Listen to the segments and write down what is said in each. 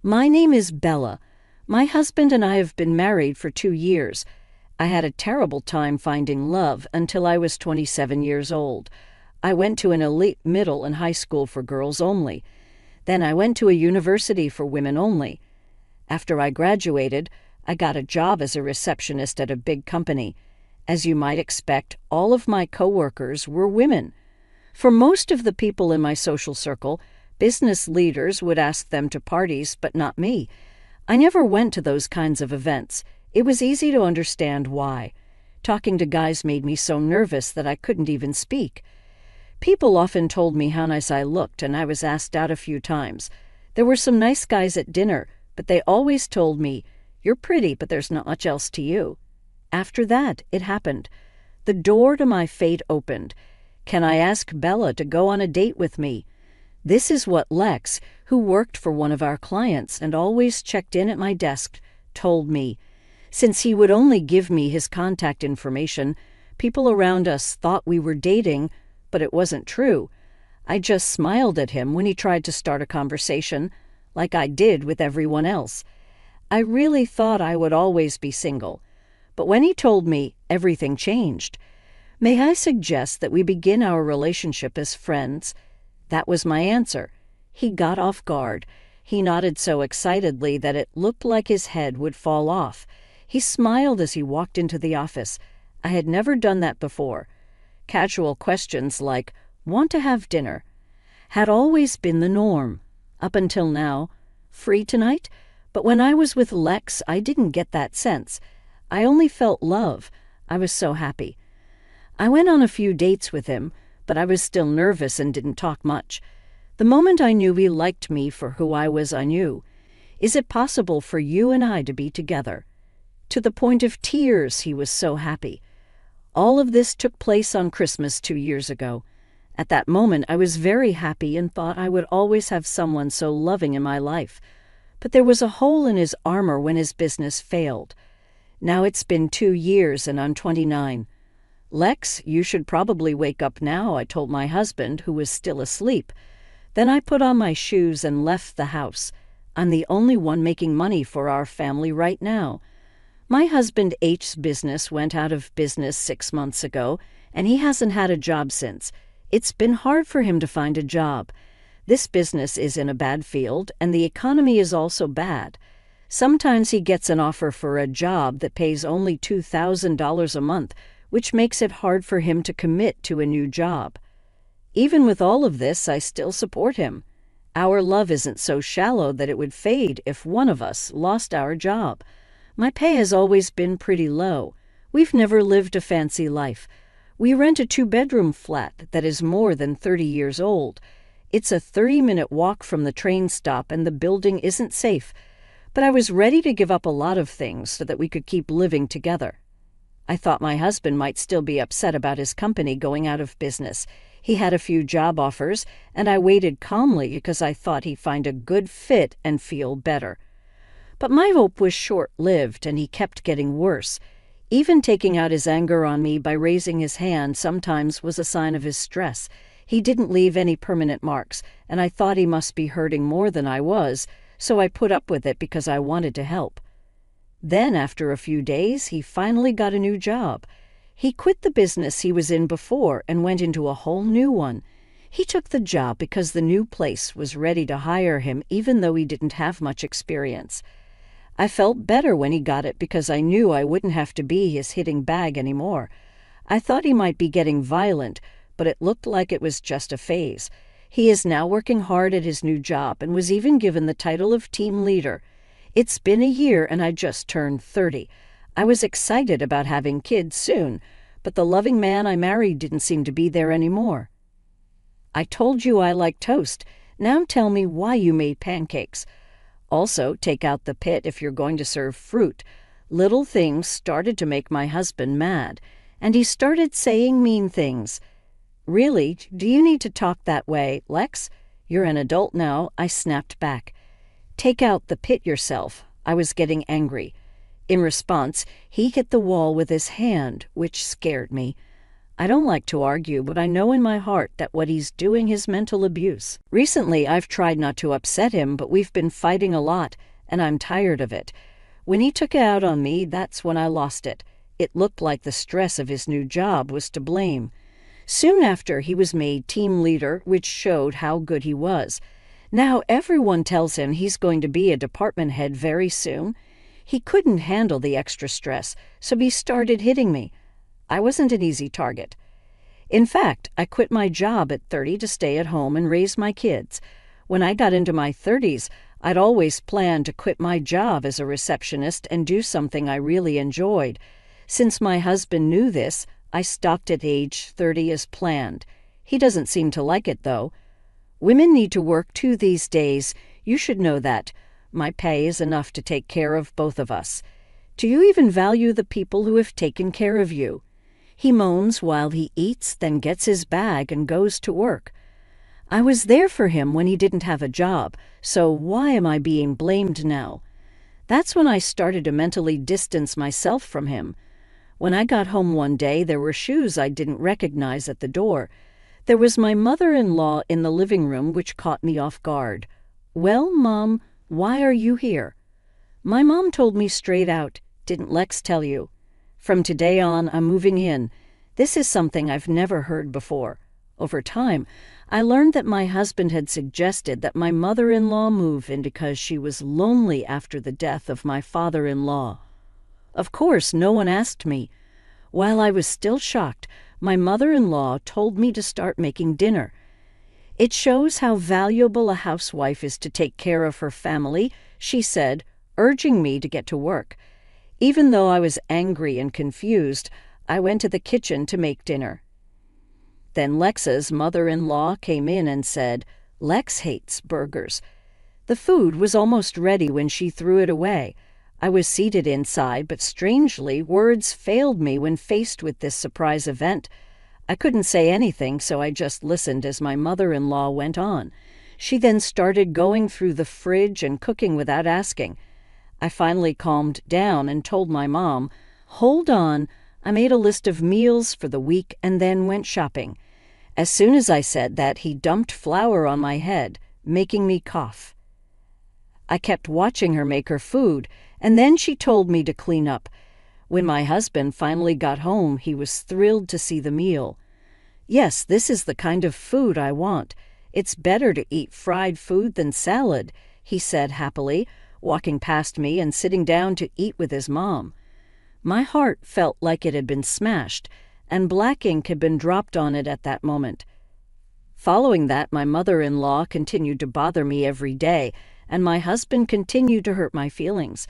My name is Bella. My husband and I have been married for 2 years. I had a terrible time finding love until I was 27 years old. I went to an elite middle and high school for girls only. Then I went to a university for women only. After I graduated, I got a job as a receptionist at a big company. As you might expect, all of my coworkers were women. For most of the people in my social circle, business leaders would ask them to parties, but not me. I never went to those kinds of events. It was easy to understand why. Talking to guys made me so nervous that I couldn't even speak. People often told me how nice I looked, and I was asked out a few times. There were some nice guys at dinner, but they always told me, "You're pretty, but there's not much else to you." After that, it happened. The door to my fate opened. Can I ask Bella to go on a date with me? This is what Lex, who worked for one of our clients and always checked in at my desk, told me. Since he would only give me his contact information, people around us thought we were dating, but it wasn't true. I just smiled at him when he tried to start a conversation, like I did with everyone else. I really thought I would always be single. But when he told me, everything changed. May I suggest that we begin our relationship as friends? That was my answer. He got off guard. He nodded so excitedly that it looked like his head would fall off. He smiled as he walked into the office. I had never done that before. Casual questions like, "Want to have dinner?" had always been the norm. Up until now. "Free tonight?" But when I was with Lex, I didn't get that sense. I only felt love. I was so happy. I went on a few dates with him, but I was still nervous and didn't talk much. The moment I knew he liked me for who I was, I knew. Is it possible for you and I to be together? To the point of tears, he was so happy. All of this took place on Christmas 2 years ago. At that moment, I was very happy and thought I would always have someone so loving in my life. But there was a hole in his armor when his business failed. Now it's been 2 years and I'm 29. "Lex, you should probably wake up now," I told my husband, who was still asleep. Then I put on my shoes and left the house. I'm the only one making money for our family right now. My husband H's business went out of business 6 months ago, and he hasn't had a job since. It's been hard for him to find a job. This business is in a bad field, and the economy is also bad. Sometimes he gets an offer for a job that pays only $2,000 a month, which makes it hard for him to commit to a new job. Even with all of this, I still support him. Our love isn't so shallow that it would fade if one of us lost our job. My pay has always been pretty low. We've never lived a fancy life. We rent a 2-bedroom flat that is more than 30 years old. It's a 30-minute walk from the train stop and the building isn't safe. But I was ready to give up a lot of things so that we could keep living together. I thought my husband might still be upset about his company going out of business. He had a few job offers, and I waited calmly because I thought he'd find a good fit and feel better. But my hope was short-lived, and he kept getting worse. Even taking out his anger on me by raising his hand sometimes was a sign of his stress. He didn't leave any permanent marks, and I thought he must be hurting more than I was, so I put up with it because I wanted to help. Then, after a few days, he finally got a new job. He quit the business he was in before and went into a whole new one. He took the job because the new place was ready to hire him even though he didn't have much experience. I felt better when he got it because I knew I wouldn't have to be his hitting bag anymore. I thought he might be getting violent, but it looked like it was just a phase. He is now working hard at his new job and was even given the title of team leader. It's been a year and I just turned 30. I was excited about having kids soon, but the loving man I married didn't seem to be there anymore. I told you I like toast. Now tell me why you made pancakes. Also, take out the pit if you're going to serve fruit. Little things started to make my husband mad, and he started saying mean things. "Really, do you need to talk that way, Lex? You're an adult now," I snapped back. "Take out the pit yourself." I was getting angry. In response, he hit the wall with his hand, which scared me. I don't like to argue, but I know in my heart that what he's doing is mental abuse. Recently, I've tried not to upset him, but we've been fighting a lot, and I'm tired of it. When he took it out on me, that's when I lost it. It looked like the stress of his new job was to blame. Soon after, he was made team leader, which showed how good he was. Now everyone tells him he's going to be a department head very soon. He couldn't handle the extra stress, so he started hitting me. I wasn't an easy target. In fact, I quit my job at 30 to stay at home and raise my kids. When I got into my 30s, I'd always planned to quit my job as a receptionist and do something I really enjoyed. Since my husband knew this, I stopped at age 30 as planned. He doesn't seem to like it, though. Women need to work too these days. You should know that. My pay is enough to take care of both of us. Do you even value the people who have taken care of you? He moans while he eats, then gets his bag and goes to work. I was there for him when he didn't have a job, so why am I being blamed now? That's when I started to mentally distance myself from him. When I got home one day, there were shoes I didn't recognize at the door. There was my mother-in-law in the living room, which caught me off guard. "Well, Mom, why are you here?" My mom told me straight out. "Didn't Lex tell you? From today on, I'm moving in." This is something I've never heard before. Over time, I learned that my husband had suggested that my mother-in-law move in because she was lonely after the death of my father-in-law. Of course, no one asked me. While I was still shocked, my mother-in-law told me to start making dinner. It shows how valuable a housewife is to take care of her family, she said, urging me to get to work. Even though I was angry and confused, I went to the kitchen to make dinner. Then Lex's mother-in-law came in and said, "Lex hates burgers." The food was almost ready when she threw it away. I was seated inside, but strangely, words failed me when faced with this surprise event. I couldn't say anything, so I just listened as my mother-in-law went on. She then started going through the fridge and cooking without asking. I finally calmed down and told my mom, "Hold on, I made a list of meals for the week and then went shopping." As soon as I said that, he dumped flour on my head, making me cough. I kept watching her make her food, and then she told me to clean up. When my husband finally got home, he was thrilled to see the meal. "Yes, this is the kind of food I want. It's better to eat fried food than salad," he said happily, walking past me and sitting down to eat with his mom. My heart felt like it had been smashed, and black ink had been dropped on it at that moment. Following that, my mother-in-law continued to bother me every day, and my husband continued to hurt my feelings.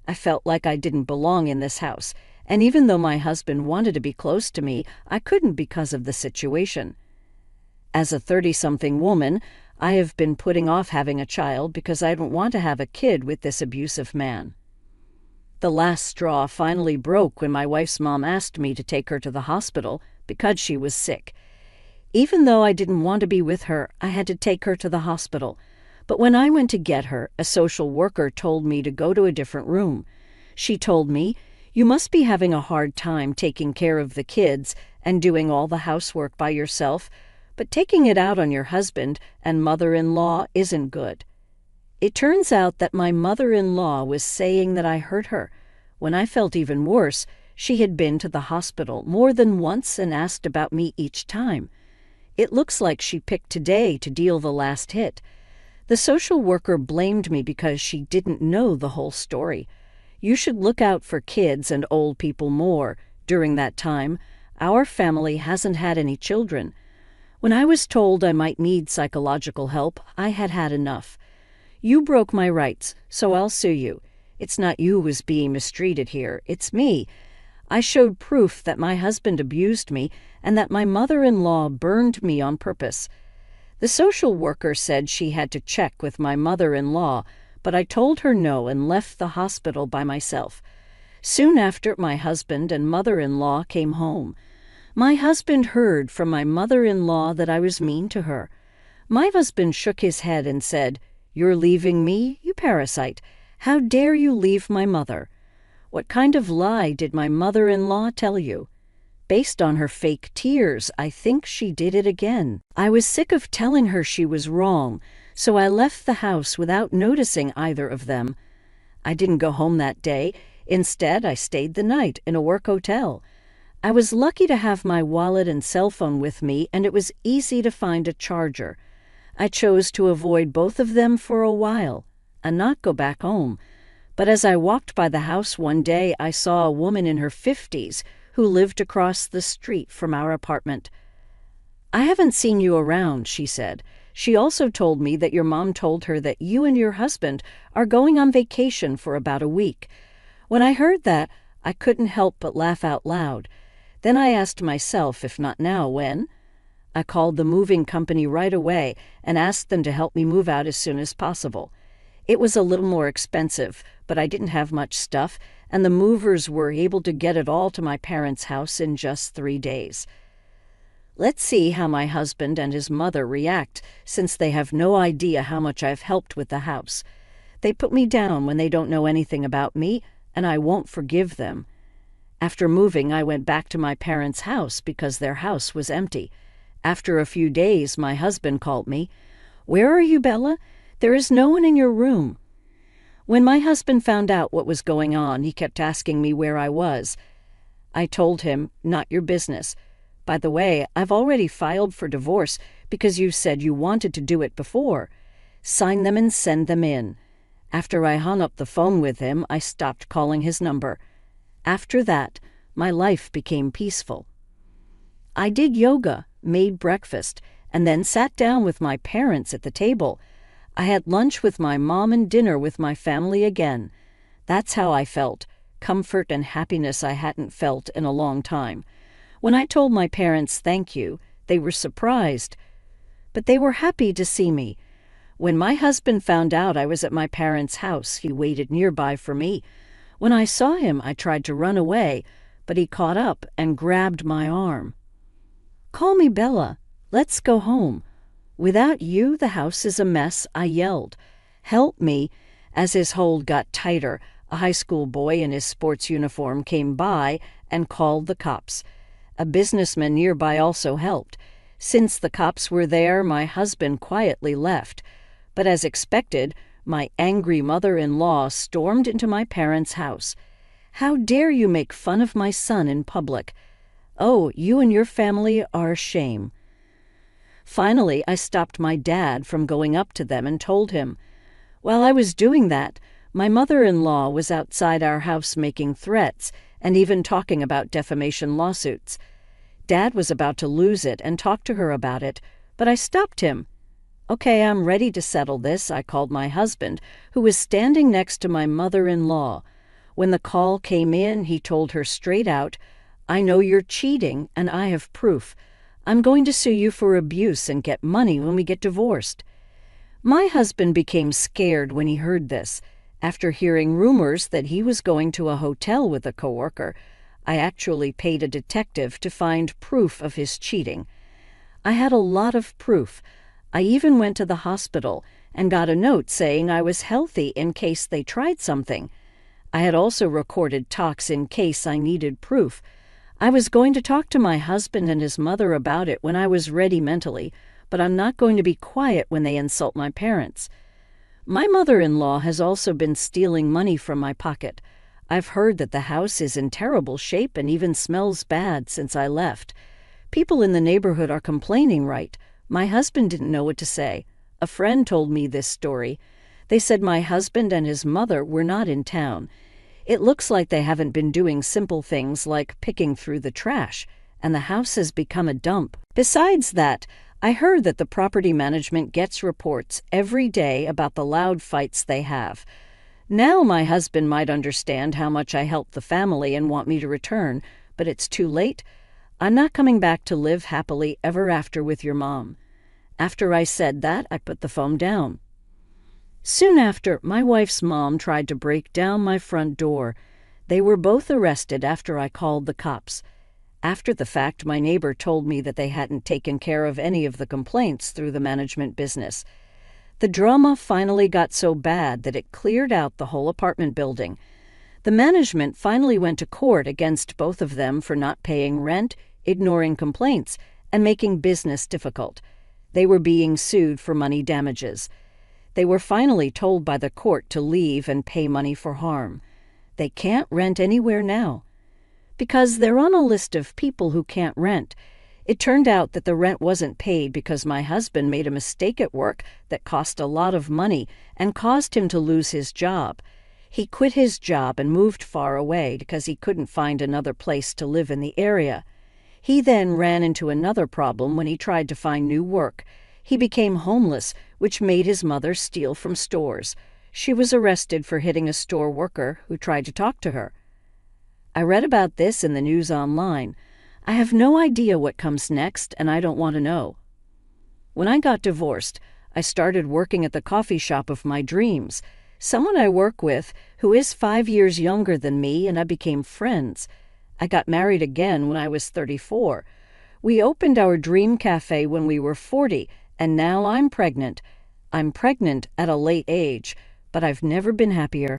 I felt like I didn't belong in this house, and even though my husband wanted to be close to me, I couldn't because of the situation. As a 30-something woman, I have been putting off having a child because I don't want to have a kid with this abusive man. The last straw finally broke when my wife's mom asked me to take her to the hospital because she was sick. Even though I didn't want to be with her, I had to take her to the hospital. But when I went to get her, a social worker told me to go to a different room. She told me, "You must be having a hard time taking care of the kids and doing all the housework by yourself, but taking it out on your husband and mother-in-law isn't good." It turns out that my mother-in-law was saying that I hurt her. When I felt even worse, she had been to the hospital more than once and asked about me each time. It looks like she picked today to deal the last hit. The social worker blamed me because she didn't know the whole story. You should look out for kids and old people more. During that time, our family hasn't had any children. When I was told I might need psychological help, I had had enough. "You broke my rights, so I'll sue you. It's not you who's being mistreated here, it's me. I showed proof that my husband abused me and that my mother-in-law burned me on purpose." The social worker said she had to check with my mother-in-law, but I told her no and left the hospital by myself. Soon after, my husband and mother-in-law came home. My husband heard from my mother-in-law that I was mean to her. My husband shook his head and said, "You're leaving me, you parasite. How dare you leave my mother? What kind of lie did my mother-in-law tell you?" Based on her fake tears, I think she did it again. I was sick of telling her she was wrong, so I left the house without noticing either of them. I didn't go home that day. Instead, I stayed the night in a work hotel. I was lucky to have my wallet and cell phone with me, and it was easy to find a charger. I chose to avoid both of them for a while and not go back home. But as I walked by the house one day, I saw a woman in her 50s who lived across the street from our apartment. "I haven't seen you around," she said. "She also told me that your mom told her that you and your husband are going on vacation for about a week." When I heard that, I couldn't help but laugh out loud. Then I asked myself, if not now, when? I called the moving company right away and asked them to help me move out as soon as possible. It was a little more expensive, but I didn't have much stuff, and the movers were able to get it all to my parents' house in just 3 days. Let's see how my husband and his mother react, since they have no idea how much I've helped with the house. They put me down when they don't know anything about me, and I won't forgive them. After moving, I went back to my parents' house because their house was empty. After a few days, my husband called me. "Where are you, Bella? There is no one in your room." When my husband found out what was going on, he kept asking me where I was. I told him, "Not your business. By the way, I've already filed for divorce because you said you wanted to do it before. Sign them and send them in." After I hung up the phone with him, I stopped calling his number. After that, my life became peaceful. I did yoga, made breakfast, and then sat down with my parents at the table. I had lunch with my mom and dinner with my family again. That's how I felt, comfort and happiness I hadn't felt in a long time. When I told my parents thank you, they were surprised, but they were happy to see me. When my husband found out I was at my parents' house, he waited nearby for me. When I saw him, I tried to run away, but he caught up and grabbed my arm. "Call me Bella. Let's go home. Without you, the house is a mess," I yelled. "Help me." As his hold got tighter, a high school boy in his sports uniform came by and called the cops. A businessman nearby also helped. Since the cops were there, my husband quietly left. But as expected, my angry mother-in-law stormed into my parents' house. "How dare you make fun of my son in public? Oh, you and your family are a shame." Finally, I stopped my dad from going up to them and told him. While I was doing that, my mother-in-law was outside our house making threats and even talking about defamation lawsuits. Dad was about to lose it and talk to her about it, but I stopped him. "Okay, I'm ready to settle this," I called my husband, who was standing next to my mother-in-law. When the call came in, he told her straight out, "I know you're cheating, and I have proof. I'm going to sue you for abuse and get money when we get divorced." My husband became scared when he heard this. After hearing rumors that he was going to a hotel with a coworker, I actually paid a detective to find proof of his cheating. I had a lot of proof. I even went to the hospital and got a note saying I was healthy in case they tried something. I had also recorded talks in case I needed proof. I was going to talk to my husband and his mother about it when I was ready mentally, but I'm not going to be quiet when they insult my parents. My mother-in-law has also been stealing money from my pocket. I've heard that the house is in terrible shape and even smells bad since I left. People in the neighborhood are complaining, right? My husband didn't know what to say. A friend told me this story. They said my husband and his mother were not in town. It looks like they haven't been doing simple things like picking through the trash, and the house has become a dump. Besides that, I heard that the property management gets reports every day about the loud fights they have. Now my husband might understand how much I helped the family and want me to return, but it's too late. I'm not coming back to live happily ever after with your mom. After I said that, I put the phone down. Soon after, my wife's mom tried to break down my front door. They were both arrested after I called the cops. After the fact, my neighbor told me that they hadn't taken care of any of the complaints through the management business. The drama finally got so bad that it cleared out the whole apartment building. The management finally went to court against both of them for not paying rent, ignoring complaints, and making business difficult. They were being sued for money damages. They were finally told by the court to leave and pay money for harm. They can't rent anywhere now. Because they're on a list of people who can't rent. It turned out that the rent wasn't paid because my husband made a mistake at work that cost a lot of money and caused him to lose his job. He quit his job and moved far away because he couldn't find another place to live in the area. He then ran into another problem when he tried to find new work. He became homeless, which made his mother steal from stores. She was arrested for hitting a store worker who tried to talk to her. I read about this in the news online. I have no idea what comes next, and I don't want to know. When I got divorced, I started working at the coffee shop of my dreams. Someone I work with, who is 5 years younger than me, and I became friends. I got married again when I was 34. We opened our dream cafe when we were 40, and now I'm pregnant. I'm pregnant at a late age, but I've never been happier.